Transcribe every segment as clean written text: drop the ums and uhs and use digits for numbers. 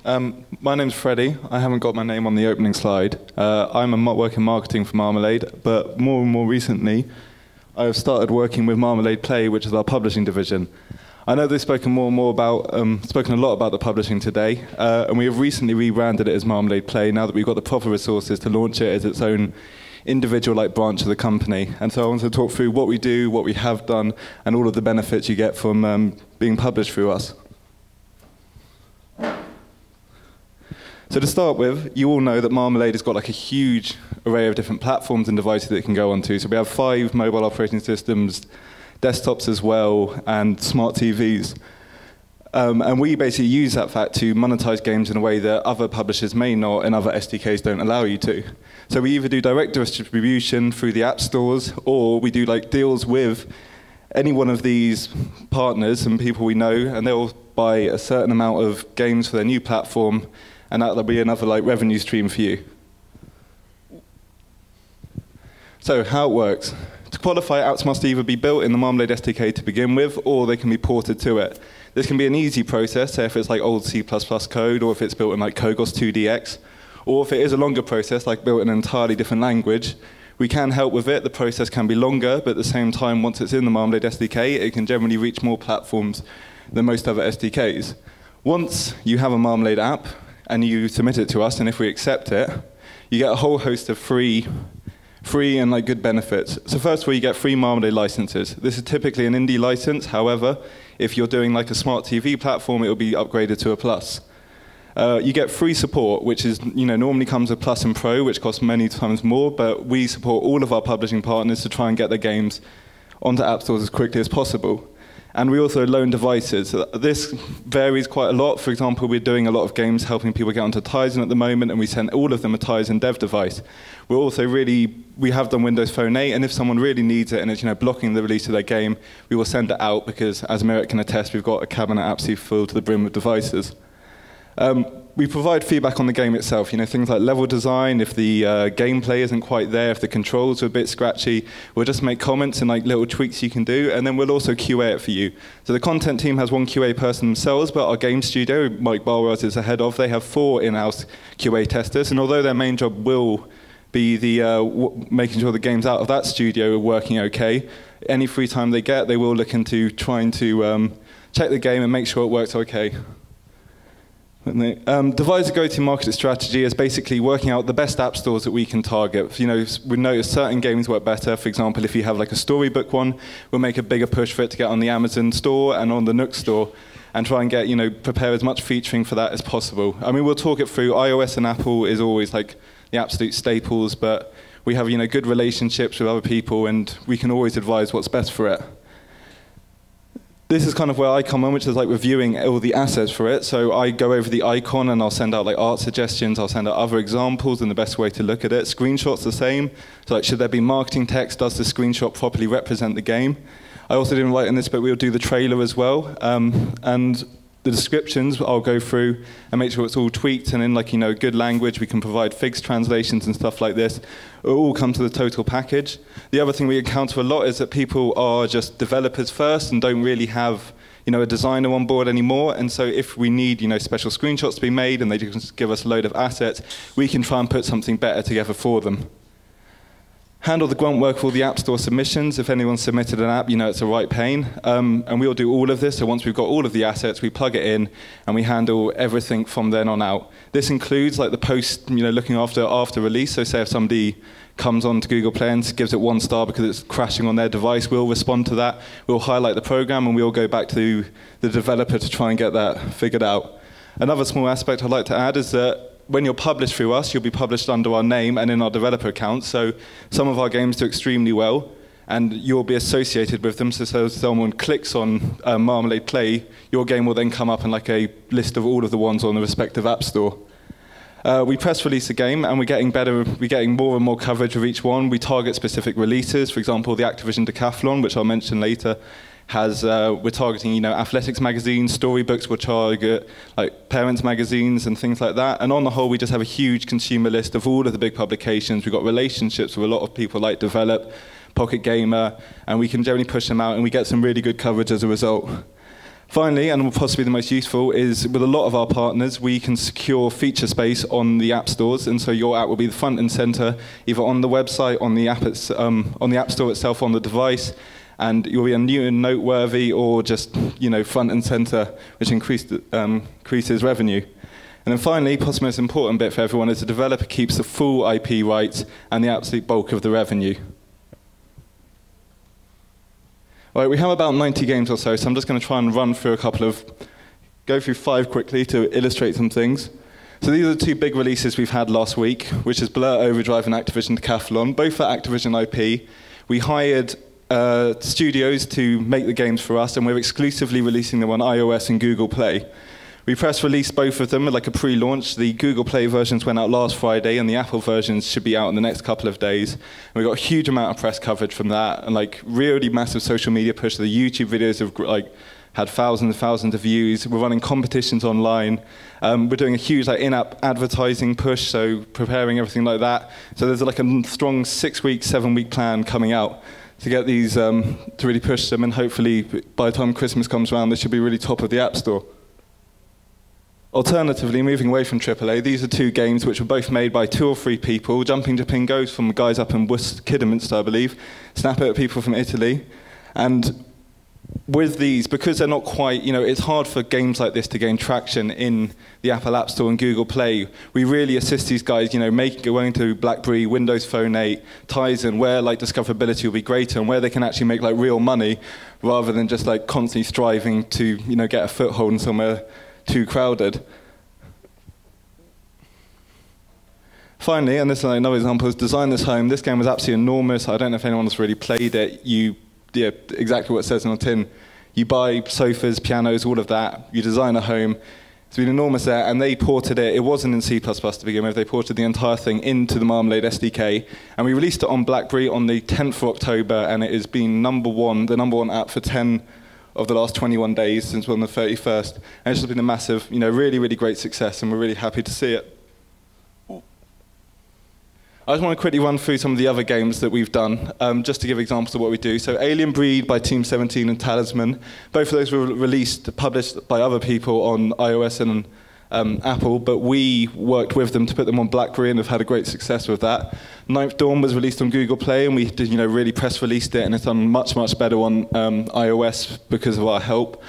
My name's Freddie. I haven't got my name on the opening slide. I'm working marketing for Marmalade, but more and more recently, I've started working with Marmalade Play, which is our publishing division. I know they've spoken a lot about the publishing today, and we have recently rebranded it as Marmalade Play now that we've got the proper resources to launch it as its own individual branch of the company. And so I want to talk through what we do, what we have done, and all of the benefits you get from being published through us. So to start with, you all know that Marmalade has got like a huge array of different platforms and devices that it can go onto. So we have 5 mobile operating systems, desktops as well, and smart TVs. And we basically use that fact to monetize games in a way that other publishers may not and other SDKs don't allow you to. So we either do direct distribution through the app stores, or we do like deals with any one of these partners and people we know, and they'll buy a certain amount of games for their new platform, and that'll be another revenue stream for you. So how it works. To qualify, apps must either be built in the Marmalade SDK to begin with, or they can be ported to it. This can be an easy process, say if it's like old C++ code, or if it's built in like Kogos 2DX, or if it is a longer process, like built in an entirely different language, we can help with it. The process can be longer, but at the same time, once it's in the Marmalade SDK, it can generally reach more platforms than most other SDKs. Once you have a Marmalade app, and you submit it to us, and if we accept it, you get a whole host of free and good benefits. So first of all, you get free Marmalade licenses. This is typically an indie license. However, if you're doing like a smart TV platform, it will be upgraded to a Plus. You get free support, which is normally comes with Plus and Pro, which costs many times more, but we support all of our publishing partners to try and get their games onto app stores as quickly as possible. And we also loan devices. This varies quite a lot. For example, we're doing a lot of games helping people get onto Tizen at the moment, and we send all of them a Tizen dev device. We're also we have done Windows Phone 8, and if someone really needs it and it's blocking the release of their game, we will send it out because, as Merritt can attest, we've got a cabinet absolutely full to the brim with devices. We provide feedback on the game itself, things like level design, if the gameplay isn't quite there, if the controls are a bit scratchy, we'll just make comments and little tweaks you can do, and then we'll also QA it for you. So the content team has 1 QA person themselves, but our game studio, Mike Barwell is the head of, they have 4 in-house QA testers, and although their main job will be making sure the games out of that studio are working okay, any free time they get, they will look into trying to check the game and make sure it works okay. Devise a go-to-market strategy is basically working out the best app stores that we can target. We notice certain games work better. For example, if you have like a storybook one, we'll make a bigger push for it to get on the Amazon store and on the Nook store, and try and get prepare as much featuring for that as possible. I mean, we'll talk it through. iOS and Apple is always like the absolute staples, but we have good relationships with other people, and we can always advise what's best for it. This is kind of where I come in, which is reviewing all the assets for it. So I go over the icon and I'll send out art suggestions, I'll send out other examples and the best way to look at it. Screenshots the same. So should there be marketing text? Does the screenshot properly represent the game? I also didn't write in this, but we'll do the trailer as well. And the descriptions I'll go through and make sure it's all tweaked and in good language. We can provide FIGS translations and stuff like this. It all comes to the total package. The other thing we encounter a lot is that people are just developers first and don't really have a designer on board anymore. And so if we need special screenshots to be made and they just give us a load of assets, we can try and put something better together for them. Handle the grunt work for all the App Store submissions. If anyone submitted an app, it's a right pain. And we'll do all of this. So once we've got all of the assets, we plug it in, and we handle everything from then on out. This includes the post, looking after release. So say if somebody comes on to Google Play and gives it 1 star because it's crashing on their device, we'll respond to that. We'll highlight the program, and we'll go back to the developer to try and get that figured out. Another small aspect I'd like to add is that when you're published through us, you'll be published under our name and in our developer account. So some of our games do extremely well, and you'll be associated with them. So if someone clicks on Marmalade Play, your game will then come up in a list of all of the ones on the respective app store. We press release a game, and we're getting better. We're getting more and more coverage of each one. We target specific releases. For example, the Activision Decathlon, which I'll mention later, we're targeting athletics magazines, storybooks, we'll target parents magazines and things like that. And on the whole, we just have a huge consumer list of all of the big publications. We've got relationships with a lot of people like Develop, Pocket Gamer, and we can generally push them out, and we get some really good coverage as a result. Finally, and possibly the most useful, is with a lot of our partners, we can secure feature space on the app stores, and so your app will be the front and center, either on the website, on the app store itself, on the device, and you'll be a new and noteworthy, or just front and center, which increases revenue. And then finally, possibly the most important bit for everyone, is the developer keeps the full IP rights and the absolute bulk of the revenue. All right, we have about 90 games or so I'm just going to try and go through 5 quickly to illustrate some things. So these are the 2 big releases we've had last week, which is Blur Overdrive and Activision Decathlon, both for Activision IP. We hired studios to make the games for us, and we're exclusively releasing them on iOS and Google Play. We press released both of them like a pre-launch. The Google Play versions went out last Friday, and the Apple versions should be out in the next couple of days. And we got a huge amount of press coverage from that, and really massive social media push. The YouTube videos have had thousands and thousands of views. We're running competitions online. We're doing a huge in-app advertising push, so preparing everything like that. So there's a strong 6-week, 7-week plan coming out to get these to really push them, and hopefully by the time Christmas comes around, they should be really top of the App Store. Alternatively, moving away from AAA, these are 2 games which were both made by 2 or 3 people. Jumping Jupingo from guys up in Kidderminster, I believe. Snap It people from Italy. And with these, because they're not quite, it's hard for games like this to gain traction in the Apple App Store and Google Play. We really assist these guys, going to BlackBerry, Windows Phone 8, Tizen, where discoverability will be greater and where they can actually make real money, rather than just constantly striving to, get a foothold in somewhere too crowded. Finally, and this is another example, is Design This Home. This game was absolutely enormous. I don't know if anyone has really played it. Exactly what it says on the tin. You buy sofas, pianos, all of that. You design a home. It's been enormous there, and they ported it. It wasn't in C++ to begin with. They ported the entire thing into the Marmalade SDK, and we released it on BlackBerry on the 10th of October, and it has been the number one app for 10 of the last 21 days since we're on the 31st. And it's just been a massive, really, really great success, and we're really happy to see it. I just want to quickly run through some of the other games that we've done, just to give examples of what we do. So Alien Breed by Team 17 and Talisman, both of those were published by other people on iOS and Apple, but we worked with them to put them on BlackBerry and have had a great success with that. Ninth Dawn was released on Google Play, and we did, really press released it, and it's done much, much better on iOS because of our help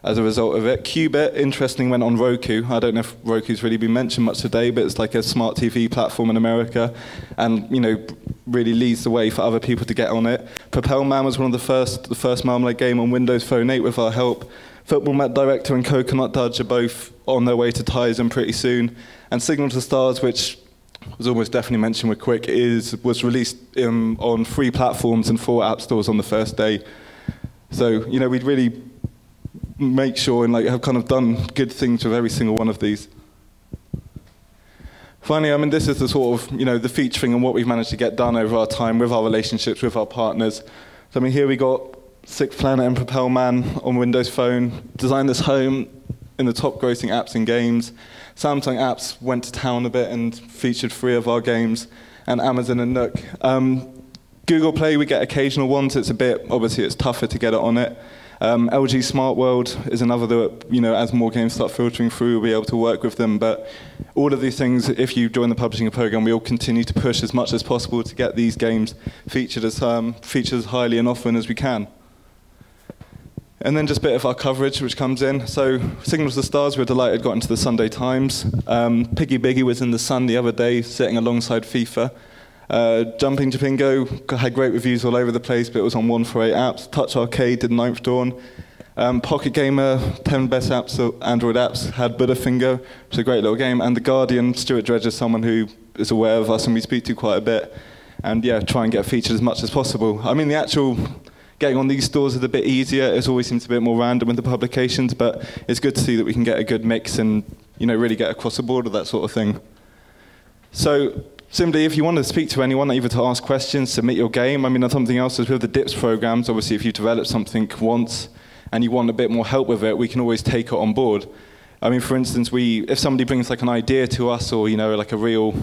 as a result of it. Qubit, interesting, went on Roku. I don't know if Roku's really been mentioned much today, but it's like a smart TV platform in America, and really leads the way for other people to get on it. Propel Man was one of the first Marmalade game on Windows Phone 8 with our help. Football Mat Director and Coconut Dodge are both on their way to Tizen pretty soon. And Signal to Stars, which was almost definitely mentioned with Quick, was released on 3 platforms and 4 app stores on the first day. So, we'd really make sure and have kind of done good things with every single one of these. Finally, this is the sort of, the featuring and what we've managed to get done over our time with our relationships with our partners. So, here we got Sixth Planet and Propel Man on Windows Phone, Design This Home in the top grossing apps and games. Samsung Apps went to town a bit and featured 3 of our games, and Amazon and Nook. Google Play, we get occasional ones. It's obviously it's tougher to get it on it. LG Smart World is another that, as more games start filtering through, we'll be able to work with them. But all of these things, if you join the publishing program, we'll continue to push as much as possible to get these games featured as highly and often as we can. And then just a bit of our coverage, which comes in. So Signal to the Stars, we're delighted, got into the Sunday Times. Piggy Biggy was in The Sun the other day, sitting alongside FIFA. Jumping Jupingo had great reviews all over the place, but it was on 148 apps. Touch Arcade did Ninth Dawn. Pocket Gamer, 10 best apps, Android apps, had Butterfinger, which is a great little game. And The Guardian, Stuart Dredge is someone who is aware of us and we speak to quite a bit. And yeah, try and get featured as much as possible. The actual getting on these stores is a bit easier. It always seems a bit more random with the publications, but it's good to see that we can get a good mix and really get across the board with that sort of thing. So simply, if you want to speak to anyone, either to ask questions, submit your game. Something else is with the DIPS programs. Obviously, if you develop something once and you want a bit more help with it, we can always take it on board. For instance, if somebody brings an idea to us, or a real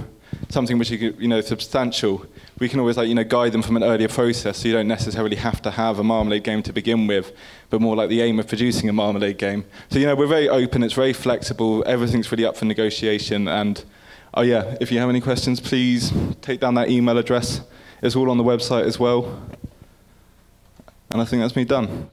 something which is substantial, we can always guide them from an earlier process, so you don't necessarily have to have a Marmalade game to begin with, but more like the aim of producing a Marmalade game. So we're very open, it's very flexible, everything's really up for negotiation, and oh yeah, if you have any questions, please take down that email address. It's all on the website as well. And I think that's me done.